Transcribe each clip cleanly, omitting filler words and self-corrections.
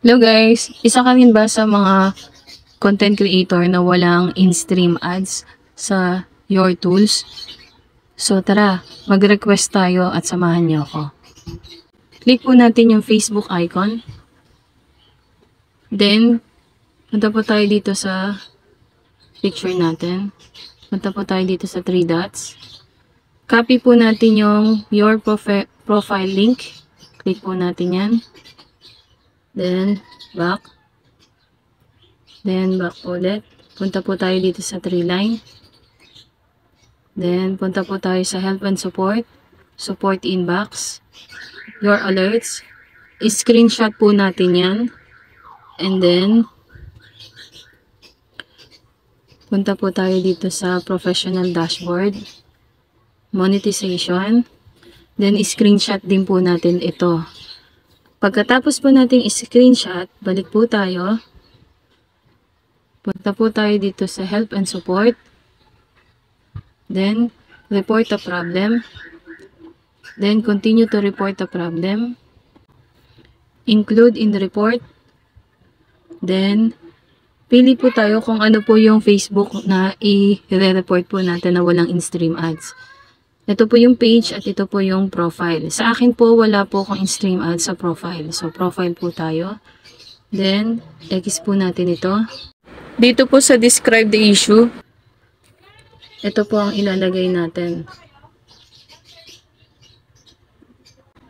Hello guys! Isa ka rin ba sa mga content creator na walang in-stream ads sa your tools? So tara, mag-request tayo at samahan niyo ako. Click po natin yung Facebook icon. Then, punta po tayo dito sa picture natin. Punta po tayo dito sa 3 dots. Copy po natin yung your profile link. Click po natin yan. Then, back. Then, back ulit. Punta po tayo dito sa 3 line. Then, punta po tayo sa help and support. Support inbox. Your alerts. I-screenshot po natin yan. And then, punta po tayo dito sa professional dashboard. Monetization. Then, i-screenshot din po natin ito. Pagkatapos po nating i-screenshot, balik po tayo. Punta po tayo dito sa help and support. Then, report a problem. Then, continue to report a problem. Include in the report. Then, pili po tayo kung ano po yung Facebook na i-report po natin na walang in-stream ads. Ito po yung page at ito po yung profile. Sa akin po, wala po akong in-stream ads sa profile. So, profile po tayo. Then, X po natin ito. Dito po sa describe the issue, ito po ang ilalagay natin.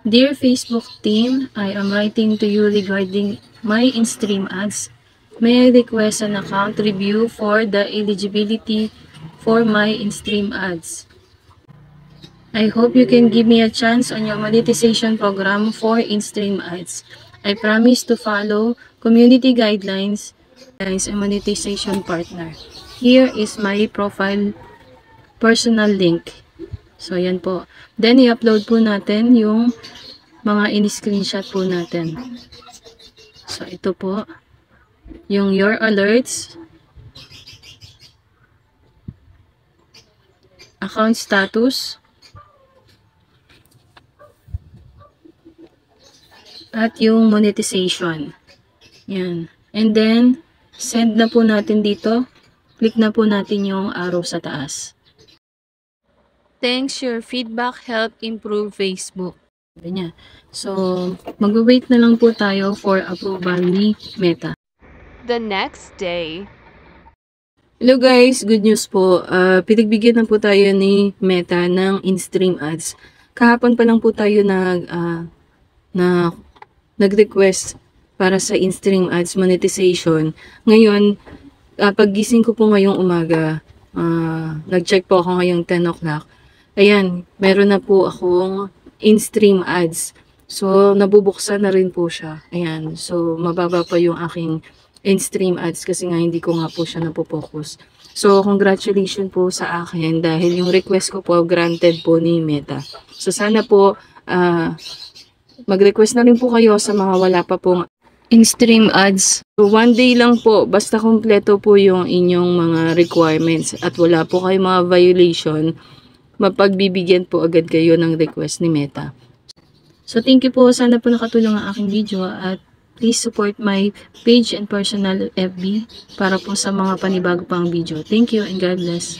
Dear Facebook team, I am writing to you regarding my in-stream ads. May I request an account review for the eligibility for my in-stream ads. I hope you can give me a chance on your monetization program for in-stream ads. I promise to follow community guidelines as a monetization partner. Here is my profile personal link. So, yan po. Then, i-upload po natin yung mga in-screenshot po natin. So, ito po. Yung your alerts. Account status. At yung monetization. Yan. And then, send na po natin dito. Click na po natin yung arrow sa taas. Thanks, your feedback helped improve Facebook. So, mag-wait na lang po tayo for approval ni Meta. The next day. Hello guys, good news po. Pinagbigyan na po tayo ni Meta ng in-stream ads. Kahapon pa lang po tayo nag-request para sa in-stream ads monetization. Ngayon, paggising ko po ngayong umaga, nag-check po ako ngayong 10 o'clock. Ayan, meron na po akong in-stream ads. So, nabubuksan na rin po siya. Ayan, so mababa pa yung aking in-stream ads kasi nga hindi ko nga po siya napopokus. So, congratulations po sa akin dahil yung request ko po granted po ni Meta. So, sana po mag-request na rin po kayo sa mga wala pa pong in-stream ads. So, 1 day lang po, basta kompleto po yung inyong mga requirements at wala po kayong mga violation, mapagbibigyan po agad kayo ng request ni Meta. So, thank you po. Sana po nakatulong ang aking video at please support my page and personal FB para po sa mga panibago pang video. Thank you and God bless.